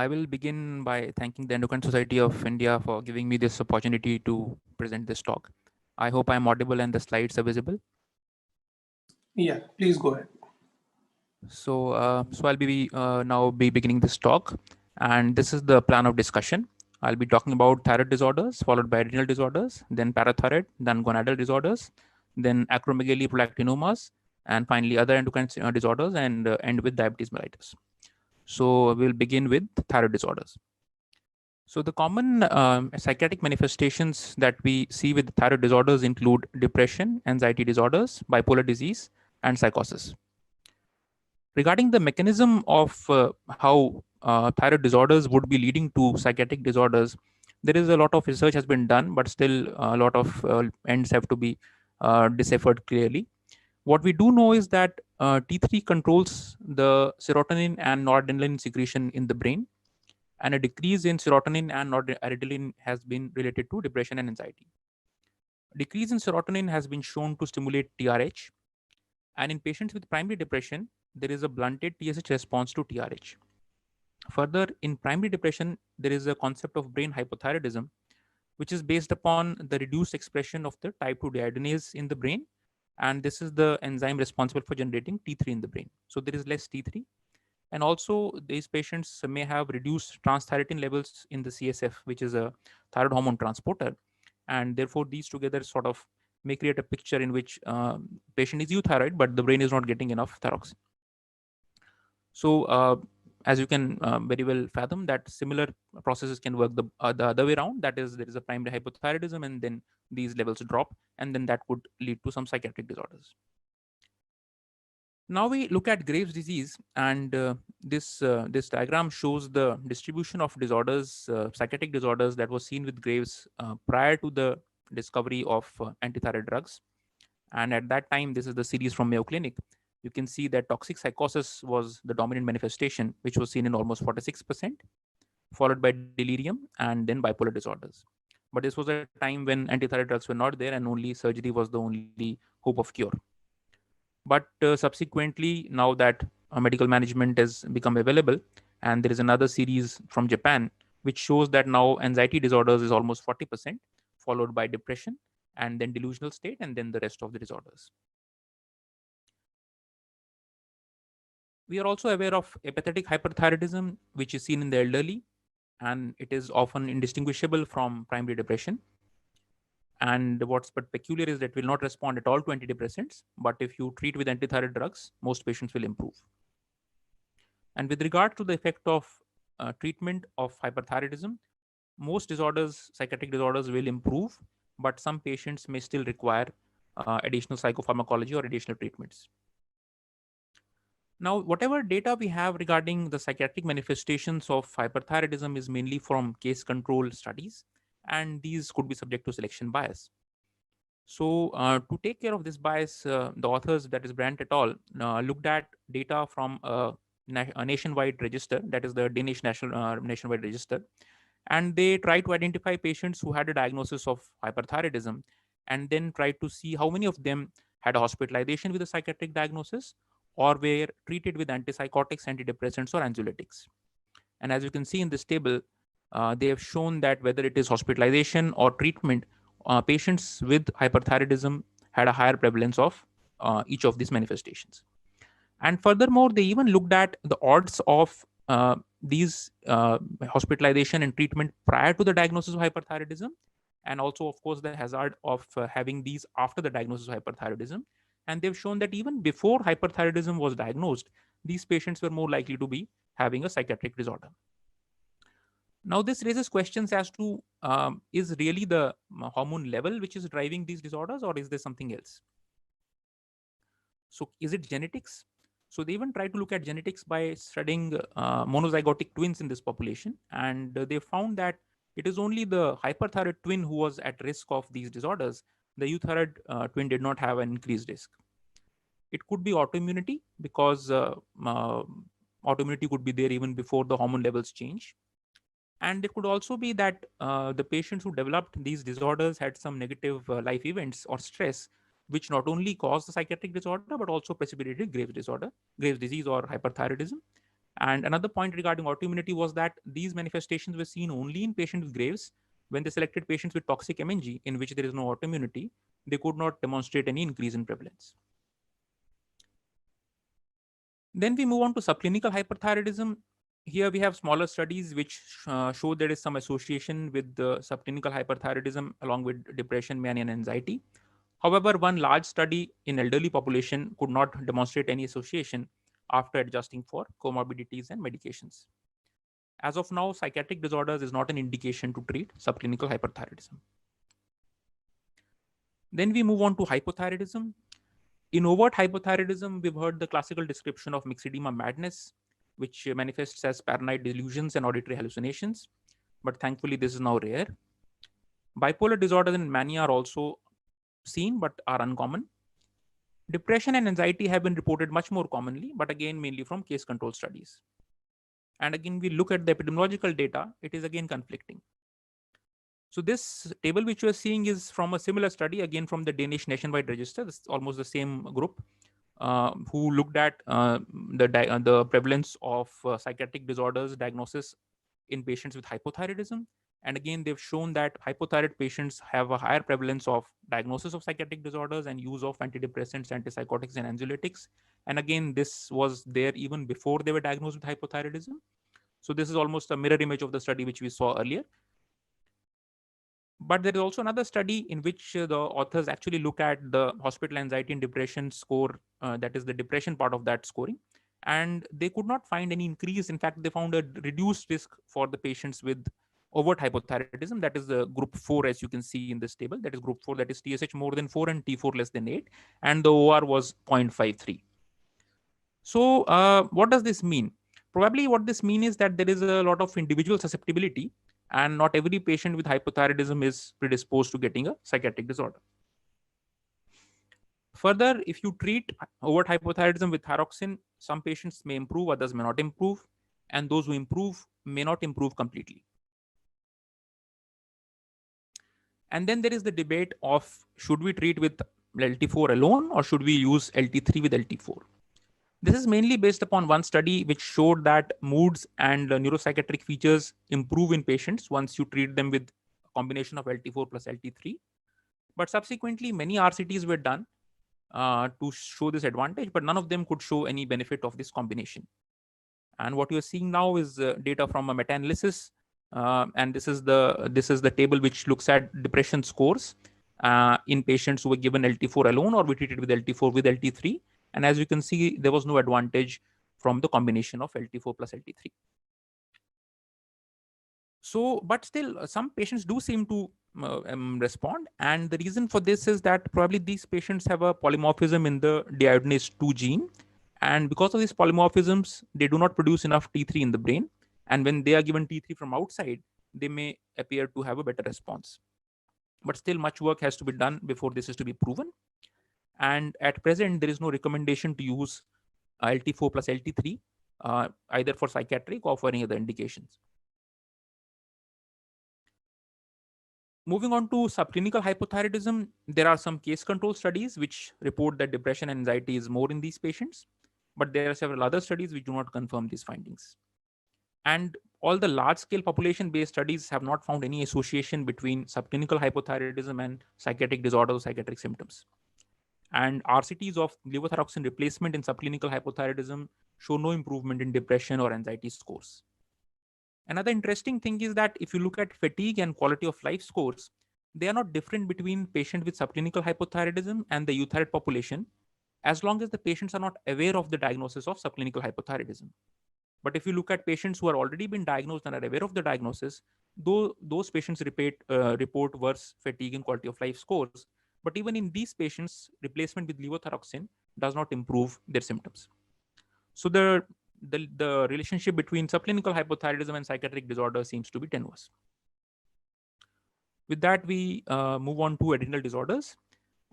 I will begin by thanking the Endocrine Society of India for giving me this opportunity to present this talk. I hope I am audible and the slides are visible. Yeah, please go ahead. So I'll be now be beginning this talk, and this is the plan of discussion. I'll be talking about thyroid disorders, followed by adrenal disorders, then parathyroid, then gonadal disorders, then acromegaly, prolactinomas, and finally other endocrine disorders, and end with diabetes mellitus. So we'll begin with thyroid disorders. So the common psychiatric manifestations that we see with thyroid disorders include depression, anxiety disorders, bipolar disease, and psychosis. Regarding the mechanism of how thyroid disorders would be leading to psychiatric disorders, there is a lot of research has been done, but still a lot of ends have to be deciphered clearly. What we do know is that T3 controls the serotonin and noradrenaline secretion in the brain, and a decrease in serotonin and noradrenaline has been related to depression and anxiety. Decrease in serotonin has been shown to stimulate TRH, and in patients with primary depression, there is a blunted TSH response to TRH. Further, in primary depression, there is a concept of brain hypothyroidism, which is based upon the reduced expression of the type 2 dehydrogenase in the brain. And this is the enzyme responsible for generating T3 in the brain. So there is less T3. And also, these patients may have reduced transthyretin levels in the CSF, which is a thyroid hormone transporter. And therefore, these together sort of may create a picture in which patient is euthyroid, but the brain is not getting enough thyroxine. So as you can very well fathom, that similar processes can work the other way around. That is, there is a primary hypothyroidism, and then these levels drop, and then that could lead to some psychiatric disorders. Now we look at Graves' disease, and this diagram shows the distribution of disorders, psychiatric disorders that was seen with Graves prior to the discovery of antithyroid drugs. And at that time, this is the series from Mayo Clinic. You can see that toxic psychosis was the dominant manifestation, which was seen in almost 46%, followed by delirium and then bipolar disorders. But this was a time when antithyroid drugs were not there, and only surgery was the only hope of cure. But subsequently, now that medical management has become available, and there is another series from Japan, which shows that now anxiety disorders is almost 40%, followed by depression, and then delusional state, and then the rest of the disorders. We are also aware of apathetic hyperthyroidism, which is seen in the elderly, and it is often indistinguishable from primary depression. And what's but peculiar is that will not respond at all to antidepressants, but if you treat with antithyroid drugs, most patients will improve. And with regard to the effect of treatment of hyperthyroidism, most disorders, psychiatric disorders, will improve, but some patients may still require additional psychopharmacology or additional treatments. Now, whatever data we have regarding the psychiatric manifestations of hyperthyroidism is mainly from case control studies, and these could be subject to selection bias. So, to take care of this bias, the authors, that is Brandt et al., looked at data from a nationwide register, that is the Danish nationwide register, and they tried to identify patients who had a diagnosis of hyperthyroidism, and then tried to see how many of them had a hospitalization with a psychiatric diagnosis or were treated with antipsychotics, antidepressants, or anxiolytics. And as you can see in this table, they have shown that whether it is hospitalization or treatment, patients with hyperthyroidism had a higher prevalence of each of these manifestations. And furthermore, they even looked at the odds of these hospitalization and treatment prior to the diagnosis of hyperthyroidism, and also, of course, the hazard of having these after the diagnosis of hyperthyroidism. And they've shown that even before hyperthyroidism was diagnosed, these patients were more likely to be having a psychiatric disorder. Now, this raises questions as to is really the hormone level which is driving these disorders, or is there something else? So, is it genetics? So, they even tried to look at genetics by studying monozygotic twins in this population, and they found that it is only the hyperthyroid twin who was at risk of these disorders. The euthyroid twin did not have an increased risk. It could be autoimmunity, because autoimmunity could be there even before the hormone levels change. And it could also be that the patients who developed these disorders had some negative life events or stress, which not only caused the psychiatric disorder but also precipitated Graves disorder, Graves disease, or hyperthyroidism. And another point regarding autoimmunity was that these manifestations were seen only in patients with Graves. When they selected patients with toxic MNG, in which there is no autoimmunity, they could not demonstrate any increase in prevalence. Then we move on to subclinical hyperthyroidism. Here we have smaller studies which show there is some association with the subclinical hyperthyroidism along with depression, mania, and anxiety. However, one large study in elderly population could not demonstrate any association after adjusting for comorbidities and medications. As of now, psychiatric disorders is not an indication to treat subclinical hyperthyroidism. Then we move on to hypothyroidism. In overt hypothyroidism, we've heard the classical description of myxedema madness, which manifests as paranoid delusions and auditory hallucinations. But thankfully, this is now rare. Bipolar disorders and mania are also seen, but are uncommon. Depression and anxiety have been reported much more commonly, but again, mainly from case control studies. And again, we look at the epidemiological data, it is again conflicting. So this table which you are seeing is from a similar study, again from the Danish Nationwide Register. This is almost the same group who looked at the prevalence of psychiatric disorders diagnosis in patients with hypothyroidism. And again, they've shown that hypothyroid patients have a higher prevalence of diagnosis of psychiatric disorders and use of antidepressants, antipsychotics, and anxiolytics. And again, this was there even before they were diagnosed with hypothyroidism. So this is almost a mirror image of the study which we saw earlier. But there is also another study in which the authors actually look at the hospital anxiety and depression score, that is the depression part of that scoring. And they could not find any increase. In fact, they found a reduced risk for the patients with overt hypothyroidism. That is the group 4, as you can see in this table. That is group 4, that is TSH more than 4 and T4 less than 8. And the OR was 0.53. So what does this mean? Probably what this means is that there is a lot of individual susceptibility, and not every patient with hypothyroidism is predisposed to getting a psychiatric disorder. Further, if you treat overt hypothyroidism with thyroxine, some patients may improve, others may not improve, and those who improve may not improve completely. And then there is the debate of should we treat with LT4 alone or should we use LT3 with LT4? This is mainly based upon one study which showed that moods and neuropsychiatric features improve in patients once you treat them with a combination of LT4 plus LT3. But subsequently, many RCTs were done to show this advantage, but none of them could show any benefit of this combination. And what you're seeing now is data from a meta-analysis, and this is the table which looks at depression scores in patients who were given LT4 alone or were treated with LT4 with LT3. And as you can see, there was no advantage from the combination of LT4 plus LT3. So, but still, some patients do seem to respond. And the reason for this is that probably these patients have a polymorphism in the deiodinase 2 gene. And because of these polymorphisms, they do not produce enough T3 in the brain. And when they are given T3 from outside, they may appear to have a better response. But still, much work has to be done before this is to be proven. And at present, there is no recommendation to use LT4 plus LT3, either for psychiatric or for any other indications. Moving on to subclinical hypothyroidism, there are some case control studies which report that depression and anxiety is more in these patients, but there are several other studies which do not confirm these findings. And all the large-scale population-based studies have not found any association between subclinical hypothyroidism and psychiatric disorders or psychiatric symptoms. And RCTs of levothyroxine replacement in subclinical hypothyroidism show no improvement in depression or anxiety scores. Another interesting thing is that if you look at fatigue and quality of life scores, they are not different between patients with subclinical hypothyroidism and the euthyroid population, as long as the patients are not aware of the diagnosis of subclinical hypothyroidism. But if you look at patients who are already been diagnosed and are aware of the diagnosis, those patients report worse fatigue and quality of life scores. But even in these patients, replacement with levothyroxine does not improve their symptoms. So the relationship between subclinical hypothyroidism and psychiatric disorder seems to be tenuous. With that, we move on to adrenal disorders.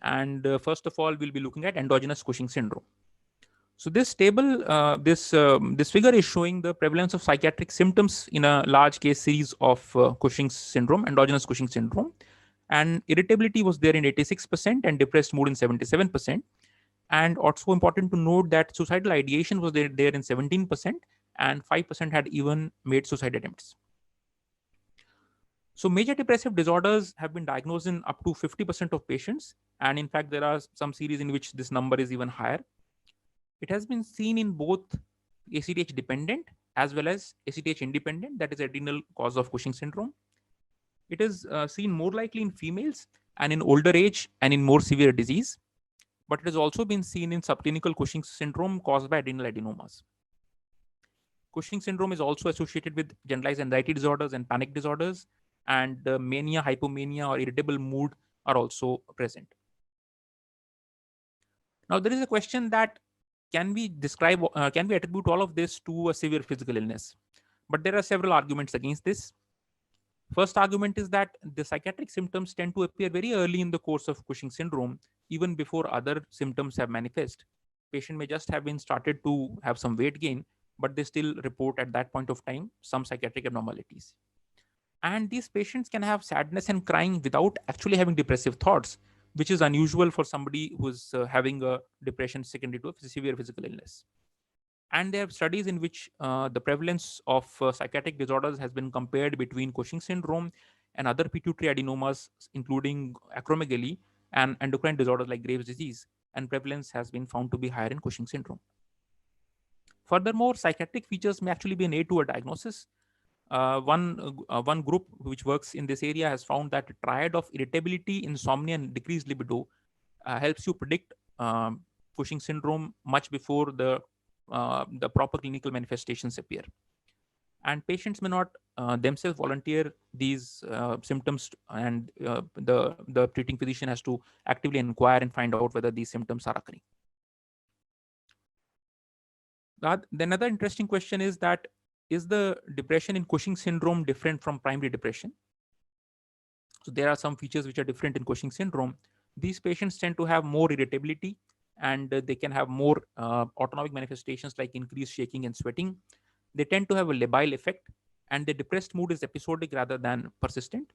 And first of all, we'll be looking at endogenous Cushing syndrome. So this table, this figure is showing the prevalence of psychiatric symptoms in a large case series of Cushing's syndrome, endogenous Cushing syndrome. And irritability was there in 86% and depressed mood in 77%. And also important to note that suicidal ideation was there in 17%, and 5% had even made suicide attempts. So major depressive disorders have been diagnosed in up to 50% of patients. And in fact, there are some series in which this number is even higher. It has been seen in both ACTH dependent as well as ACTH independent, that is adrenal cause of Cushing syndrome. It is seen more likely in females and in older age and in more severe disease, but it has also been seen in subclinical Cushing syndrome caused by adrenal adenomas. Cushing syndrome is also associated with generalized anxiety disorders and panic disorders, and mania, hypomania, or irritable mood are also present. Now, there is a question that can we attribute all of this to a severe physical illness? But there are several arguments against this. First argument is that the psychiatric symptoms tend to appear very early in the course of Cushing syndrome, even before other symptoms have manifest. Patient may just have been started to have some weight gain, but they still report at that point of time some psychiatric abnormalities. And these patients can have sadness and crying without actually having depressive thoughts, which is unusual for somebody who's having a depression secondary to a severe physical illness. And there are studies in which the prevalence of psychiatric disorders has been compared between Cushing syndrome and other pituitary adenomas, including acromegaly and endocrine disorders like Graves' disease, and prevalence has been found to be higher in Cushing syndrome. Furthermore, psychiatric features may actually be an aid to a diagnosis. One group which works in this area has found that a triad of irritability, insomnia, and decreased libido helps you predict Cushing syndrome much before the proper clinical manifestations appear. And patients may not themselves volunteer these symptoms, and the treating physician has to actively inquire and find out whether these symptoms are occurring. The another interesting question is that, is the depression in Cushing syndrome different from primary depression? So there are some features which are different in Cushing syndrome. These patients tend to have more irritability, and they can have more autonomic manifestations like increased shaking and sweating. They tend to have a labile effect, and the depressed mood is episodic rather than persistent.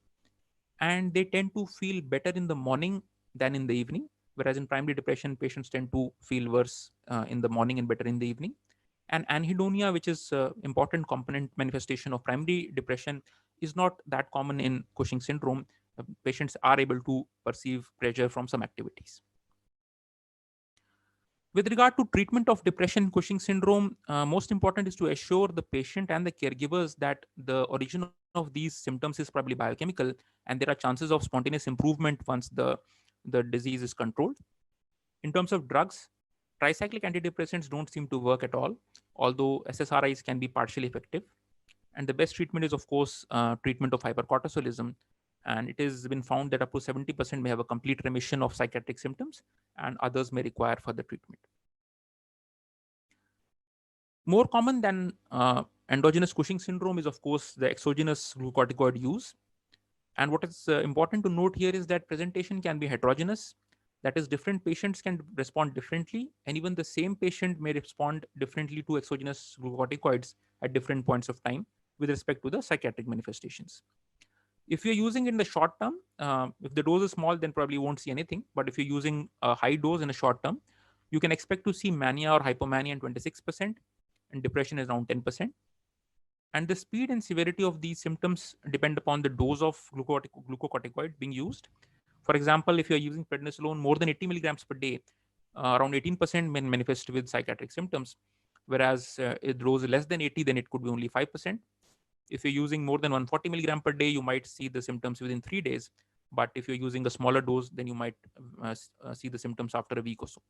And they tend to feel better in the morning than in the evening, whereas in primary depression, patients tend to feel worse in the morning and better in the evening. And anhedonia, which is important component manifestation of primary depression, is not that common in Cushing syndrome. Patients are able to perceive pressure from some activities. With regard to treatment of depression in Cushing syndrome, most important is to assure the patient and the caregivers that the origin of these symptoms is probably biochemical, and there are chances of spontaneous improvement once the disease is controlled. In terms of drugs, tricyclic antidepressants don't seem to work at all, although SSRIs can be partially effective. And the best treatment is, of course, treatment of hypercortisolism. And it has been found that up to 70% may have a complete remission of psychiatric symptoms, and others may require further treatment. More common than endogenous Cushing syndrome is, of course, the exogenous glucocorticoid use. And what is important to note here is that presentation can be heterogeneous. That is, different patients can respond differently, and even the same patient may respond differently to exogenous glucocorticoids at different points of time with respect to the psychiatric manifestations. If you're using it in the short term, if the dose is small, then probably you won't see anything. But if you're using a high dose in a short term, you can expect to see mania or hypomania in 26%, and depression is around 10%. And the speed and severity of these symptoms depend upon the dose of glucocorticoid being used. For example, if you're using prednisolone more than 80 milligrams per day, around 18% may manifest with psychiatric symptoms, whereas if dose less than 80, then it could be only 5%. If you're using more than 140 milligram per day, you might see the symptoms within 3 days. But if you're using a smaller dose, then you might see the symptoms after a week or so.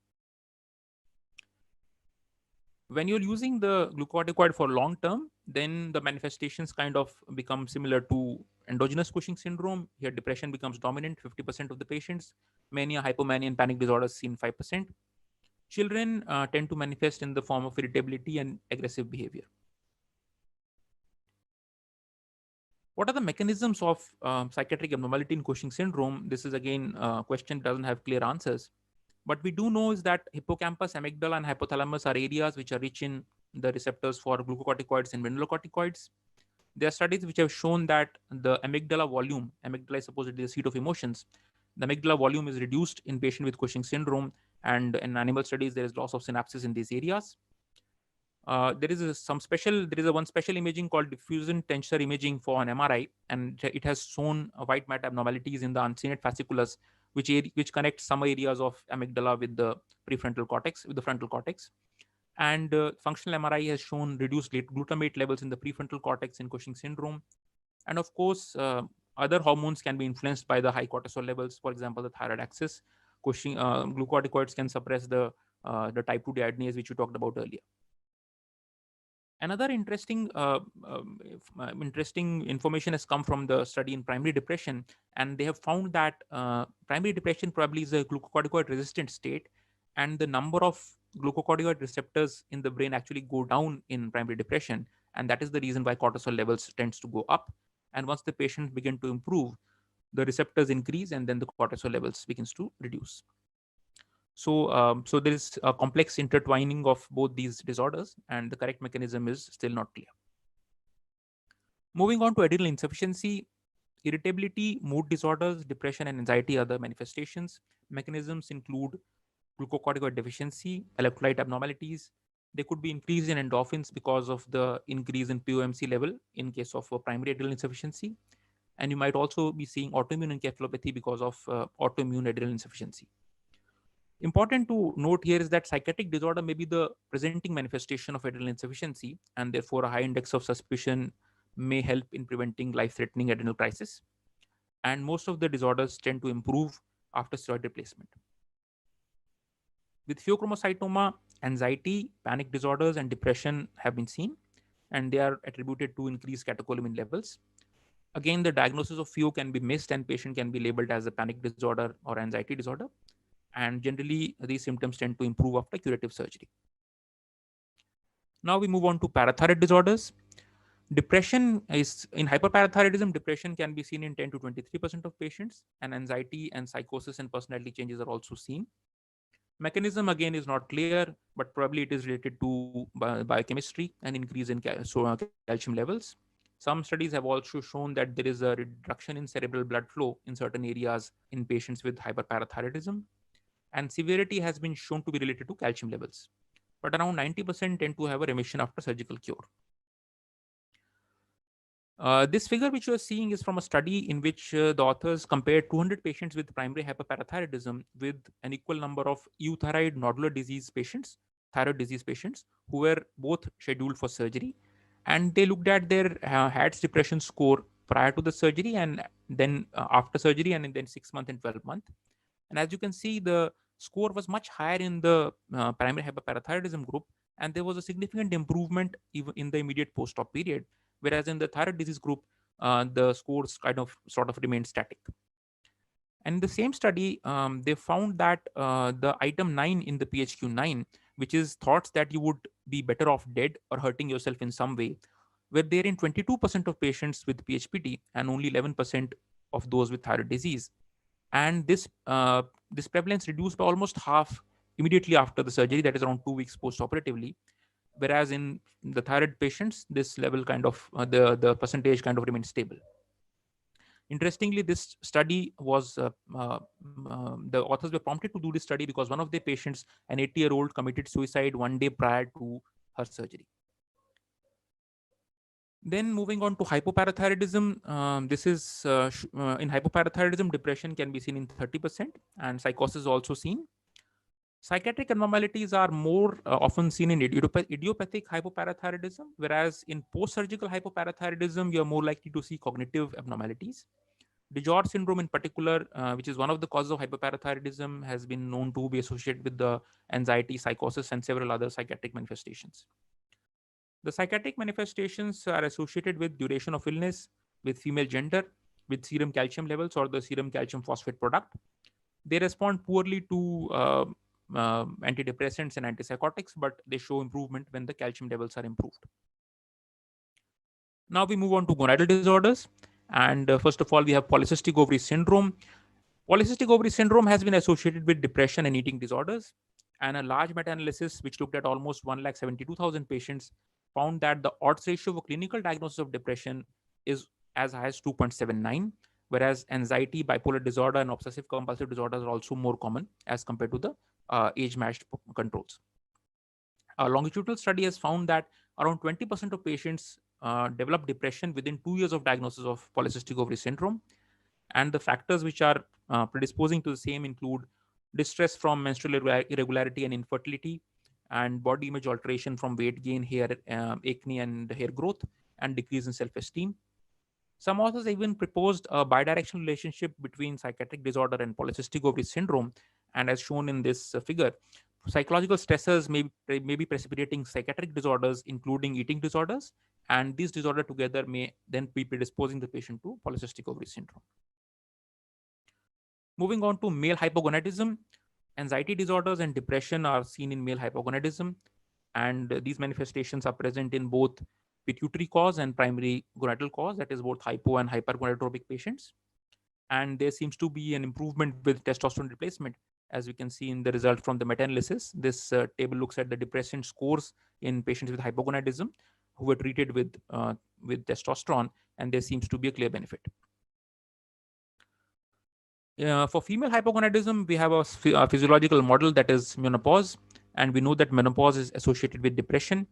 When you're using the glucocorticoid for long term, then the manifestations kind of become similar to endogenous Cushing syndrome. Here, depression becomes dominant, 50% of the patients. Mania, hypomania, and panic disorders seen 5%. Children tend to manifest in the form of irritability and aggressive behavior. What are the mechanisms of psychiatric abnormality in Cushing syndrome? This is again a question that doesn't have clear answers. What we do know is that hippocampus, amygdala, and hypothalamus are areas which are rich in the receptors for glucocorticoids and mineralocorticoids. There are studies which have shown that the amygdala volume, amygdala is supposedly the seat of emotions, the amygdala volume is reduced in patient with Cushing syndrome, and in animal studies there is loss of synapses in these areas. There is one special imaging called diffusion tensor imaging for an MRI, and it has shown white matter abnormalities in the uncinate fasciculus, which connects some areas of amygdala with the prefrontal cortex, with the frontal cortex. And functional MRI has shown reduced glutamate levels in the prefrontal cortex in Cushing syndrome. And of course, other hormones can be influenced by the high cortisol levels. For example, the thyroid axis. Cushing glucocorticoids can suppress the type 2 dehydrogenase, which we talked about earlier. Another interesting information has come from the study in primary depression, and they have found that primary depression probably is a glucocorticoid resistant state, and the number of glucocorticoid receptors in the brain actually go down in primary depression, and that is the reason why cortisol levels tends to go up. And once the patient begin to improve, the receptors increase, and then the cortisol levels begins to reduce. So there is a complex intertwining of both these disorders, and the correct mechanism is still not clear. Moving on to adrenal insufficiency, irritability, mood disorders, depression, and anxiety are the manifestations. Mechanisms include glucocorticoid deficiency, electrolyte abnormalities. There could be increase in endorphins because of the increase in POMC level in case of primary adrenal insufficiency. And you might also be seeing autoimmune encephalopathy because of autoimmune adrenal insufficiency. Important to note here is that psychiatric disorder may be the presenting manifestation of adrenal insufficiency, and therefore a high index of suspicion may help in preventing life-threatening adrenal crisis. And most of the disorders tend to improve after steroid replacement. With Pheochromocytoma, anxiety, panic disorders, and depression have been seen, and they are attributed to increased catecholamine levels. Again, the diagnosis of Pheo can be missed, and patient can be labeled as a panic disorder or anxiety disorder. And generally, these symptoms tend to improve after curative surgery. Now we move on to parathyroid disorders. Depression is in hyperparathyroidism. Depression can be seen in 10 to 23% of patients, and anxiety and psychosis and personality changes are also seen. Mechanism again is not clear, but probably it is related to biochemistry and increase in calcium levels. Some studies have also shown that there is a reduction in cerebral blood flow in certain areas in patients with hyperparathyroidism, and severity has been shown to be related to calcium levels. But around 90% tend to have a remission after surgical cure. This figure which you are seeing is from a study in which the authors compared 200 patients with primary hyperparathyroidism with an equal number of euthyroid nodular disease patients, thyroid disease patients, who were both scheduled for surgery. And they looked at their HADS depression score prior to the surgery, and then after surgery, and then 6 months and 12 months. And as you can see, the score was much higher in the primary hyperparathyroidism group, and there was a significant improvement even in the immediate post-op period. Whereas in the thyroid disease group, the scores sort of remained static. And in the same study, they found that the item 9 in the PHQ-9, which is thoughts that you would be better off dead or hurting yourself in some way, were there in 22% of patients with PHPD and only 11% of those with thyroid disease. And this prevalence reduced by almost half immediately after the surgery, that is around 2 weeks post-operatively. Whereas in the thyroid patients, this level the percentage kind of remains stable. Interestingly, this study was the authors were prompted to do this study because one of their patients, an 80-year-old, committed suicide one day prior to her surgery. Then moving on to hypoparathyroidism, this is in hypoparathyroidism, depression can be seen in 30%, and psychosis is also seen. Psychiatric abnormalities are more often seen in idiopathic hypoparathyroidism, whereas in post-surgical hypoparathyroidism, you're more likely to see cognitive abnormalities. DiGeorge syndrome in particular, which is one of the causes of hypoparathyroidism, has been known to be associated with the anxiety, psychosis, and several other psychiatric manifestations. The psychiatric manifestations are associated with duration of illness, with female gender, with serum calcium levels or the serum calcium phosphate product. They respond poorly to antidepressants and antipsychotics, but they show improvement when the calcium levels are improved. Now we move on to gonadal disorders. And first of all, we have polycystic ovary syndrome. Polycystic ovary syndrome has been associated with depression and eating disorders. And a large meta-analysis, which looked at almost 172,000 patients, found that the odds ratio for clinical diagnosis of depression is as high as 2.79, whereas anxiety, bipolar disorder, and obsessive compulsive disorders are also more common as compared to the age-matched controls. A longitudinal study has found that around 20% of patients develop depression within 2 years of diagnosis of polycystic ovary syndrome. And the factors which are predisposing to the same include distress from menstrual irregularity and infertility, and body image alteration from weight gain, hair acne, and hair growth, and decrease in self-esteem. Some authors even proposed a bidirectional relationship between psychiatric disorder and polycystic ovary syndrome. And as shown in this figure, psychological stressors may be precipitating psychiatric disorders, including eating disorders, and these disorders together may then be predisposing the patient to polycystic ovary syndrome. Moving on to male hypogonadism, anxiety disorders and depression are seen in male hypogonadism, and these manifestations are present in both pituitary cause and primary gonadal cause, that is both hypo and hypergonadotropic patients. And there seems to be an improvement with testosterone replacement, as we can see in the result from the meta-analysis. This table looks at the depression scores in patients with hypogonadism who were treated with testosterone, and there seems to be a clear benefit. For female hypogonadism, we have a physiological model, that is menopause, and we know that menopause is associated with depression.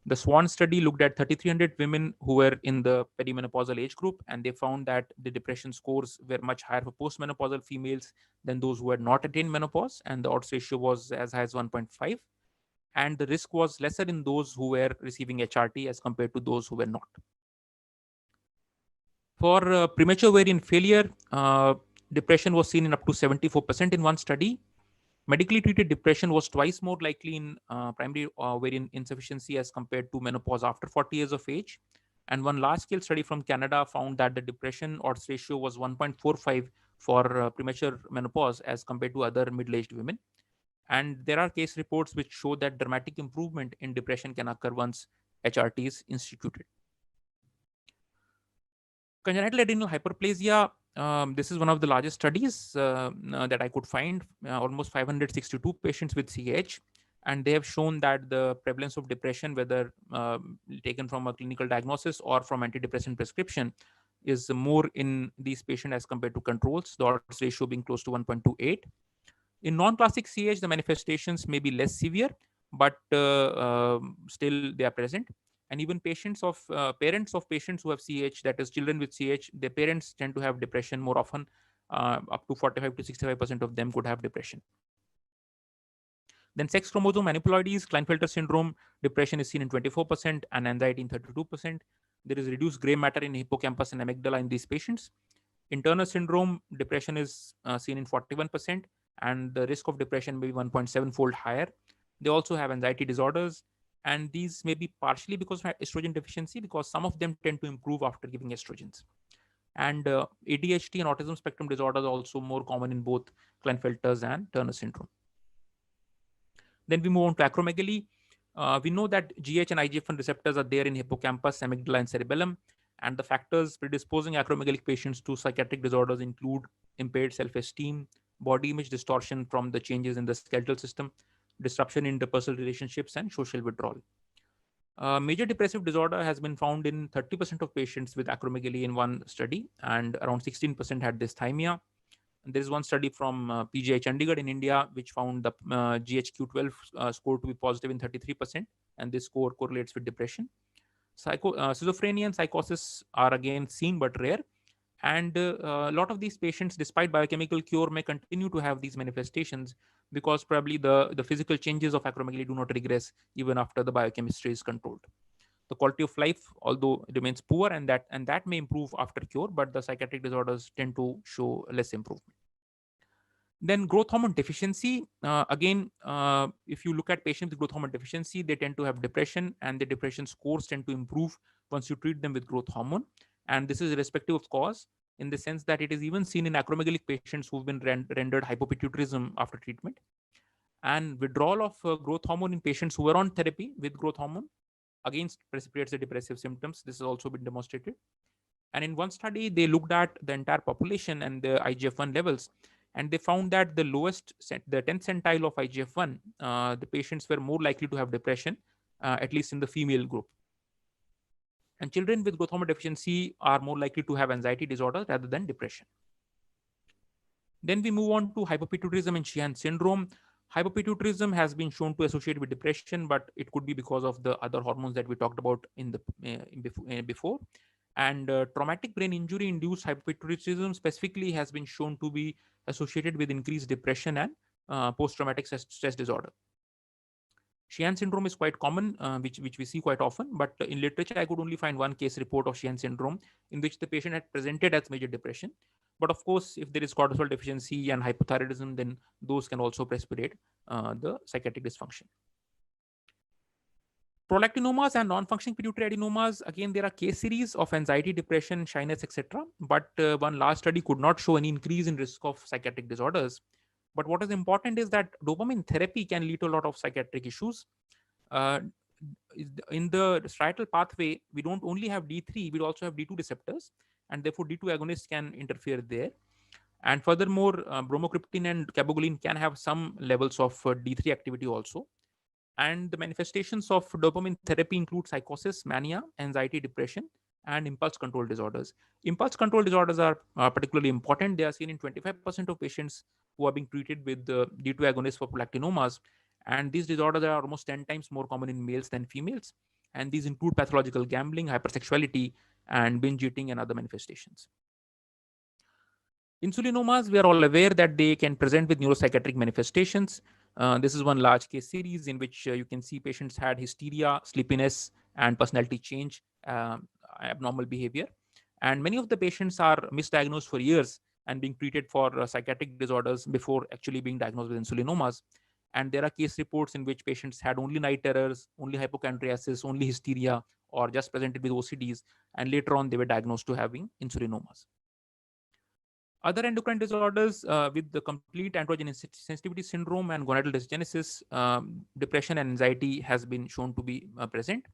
The SWAN study looked at 3,300 women who were in the perimenopausal age group, and they found that the depression scores were much higher for postmenopausal females than those who had not attained menopause, and the odds ratio was as high as 1.5. And the risk was lesser in those who were receiving HRT as compared to those who were not. For premature ovarian failure, depression was seen in up to 74% in one study. Medically treated depression was twice more likely in primary ovarian insufficiency as compared to menopause after 40 years of age. And one large-scale study from Canada found that the depression odds ratio was 1.45 for premature menopause as compared to other middle-aged women. And there are case reports which show that dramatic improvement in depression can occur once HRT is instituted. Congenital adrenal hyperplasia, this is one of the largest studies that I could find, almost 562 patients with CAH. And they have shown that the prevalence of depression, whether taken from a clinical diagnosis or from antidepressant prescription, is more in these patients as compared to controls, the odds ratio being close to 1.28. In non-classic CAH, the manifestations may be less severe, but still they are present. And even parents of patients who have CAH, that is children with CAH, their parents tend to have depression more often. Up to 45 to 65% of them could have depression. Then sex chromosome aneuploidies, Klinefelter syndrome, depression is seen in 24% and anxiety in 32%. There is reduced gray matter in hippocampus and amygdala in these patients. In Turner syndrome, depression is seen in 41%, and the risk of depression may be 1.7-fold higher. They also have anxiety disorders, and these may be partially because of estrogen deficiency, because some of them tend to improve after giving estrogens. And ADHD and autism spectrum disorders are also more common in both Klinefelter's and Turner syndrome. Then we move on to acromegaly. We know that GH and IGF-1 receptors are there in hippocampus, amygdala, and cerebellum. And the factors predisposing acromegalic patients to psychiatric disorders include impaired self-esteem, body image distortion from the changes in the skeletal system, disruption in interpersonal relationships, and social withdrawal. Major depressive disorder has been found in 30% of patients with acromegaly in one study, and around 16% had dysthymia. And there is one study from PGI Chandigarh in India which found the GHQ12 score to be positive in 33%, and this score correlates with depression. Schizophrenia and psychosis are again seen but rare, and a lot of these patients, despite biochemical cure, may continue to have these manifestations because probably the physical changes of acromegaly do not regress even after the biochemistry is controlled. The quality of life, although remains poor, and that may improve after cure, but the psychiatric disorders tend to show less improvement. Then growth hormone deficiency, again, if you look at patients with growth hormone deficiency, they tend to have depression, and the depression scores tend to improve once you treat them with growth hormone. And this is irrespective of cause, in the sense that it is even seen in acromegalic patients who've been rendered hypopituitarism after treatment. And withdrawal of growth hormone in patients who were on therapy with growth hormone again precipitates the depressive symptoms. This has also been demonstrated. And in one study, they looked at the entire population and the IGF-1 levels, and they found that the 10th centile of IGF-1, the patients were more likely to have depression, at least in the female group. And children with growth hormone deficiency are more likely to have anxiety disorder rather than depression. Then we move on to hypopituitarism and Sheehan syndrome. Hypopituitarism has been shown to associate with depression, but it could be because of the other hormones that we talked about in the before. And traumatic brain injury induced hypopituitarism specifically has been shown to be associated with increased depression and post-traumatic stress disorder. Sheehan syndrome is quite common, which we see quite often, but in literature, I could only find one case report of Sheehan syndrome in which the patient had presented as major depression. But of course, if there is cortisol deficiency and hypothyroidism, then those can also precipitate the psychiatric dysfunction. Prolactinomas and non-functioning pituitary adenomas, again, there are case series of anxiety, depression, shyness, etc. But one large study could not show any increase in risk of psychiatric disorders. But what is important is that dopamine therapy can lead to a lot of psychiatric issues. In the striatal pathway, we don't only have D3, we also have D2 receptors, and therefore D2 agonists can interfere there. And furthermore, bromocriptine and cabergoline can have some levels of D3 activity also. And the manifestations of dopamine therapy include psychosis, mania, anxiety, depression, and impulse control disorders. Impulse control disorders are particularly important. They are seen in 25% of patients who are being treated with D2 agonists for prolactinomas. And these disorders are almost 10 times more common in males than females. And these include pathological gambling, hypersexuality, and binge eating and other manifestations. Insulinomas, we are all aware that they can present with neuropsychiatric manifestations. This is one large case series in which you can see patients had hysteria, sleepiness, and personality change, abnormal behavior. And many of the patients are misdiagnosed for years and being treated for psychiatric disorders before actually being diagnosed with insulinomas. And there are case reports in which patients had only night terrors, only hypochondriasis, only hysteria, or just presented with OCDs. And later on, they were diagnosed to having insulinomas. Other endocrine disorders with the complete androgen sensitivity syndrome and gonadal dysgenesis, depression and anxiety has been shown to be present.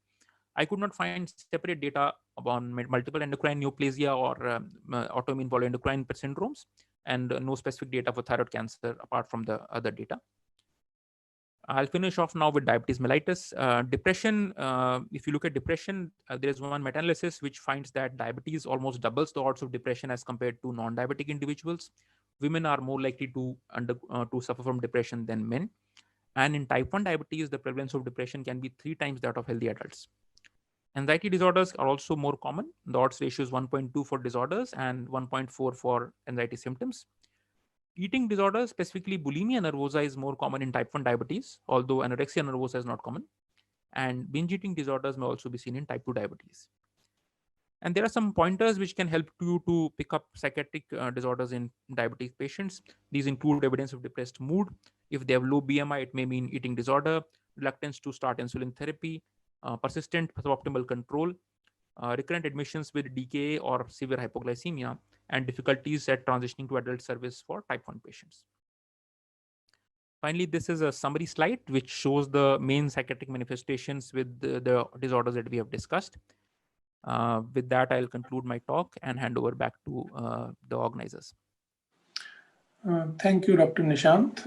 I could not find separate data on multiple endocrine neoplasia or autoimmune polyendocrine syndromes, and no specific data for thyroid cancer apart from the other data. I'll finish off now with diabetes mellitus. Depression, if you look at depression, there is one meta-analysis which finds that diabetes almost doubles the odds of depression as compared to non-diabetic individuals. Women are more likely to suffer from depression than men. And in type 1 diabetes, the prevalence of depression can be 3 times that of healthy adults. Anxiety disorders are also more common. The odds ratio is 1.2 for disorders and 1.4 for anxiety symptoms. Eating disorders, specifically bulimia nervosa, is more common in type 1 diabetes, although anorexia nervosa is not common. And binge eating disorders may also be seen in type 2 diabetes. And there are some pointers which can help you to pick up psychiatric disorders in diabetic patients. These include evidence of depressed mood. If they have low BMI, it may mean eating disorder, reluctance to start insulin therapy, persistent suboptimal control, recurrent admissions with DKA or severe hypoglycemia, and difficulties at transitioning to adult service for type 1 patients. Finally, this is a summary slide which shows the main psychiatric manifestations with the disorders that we have discussed. With that, I'll conclude my talk and hand over back to the organizers. Thank you, Dr. Nishant.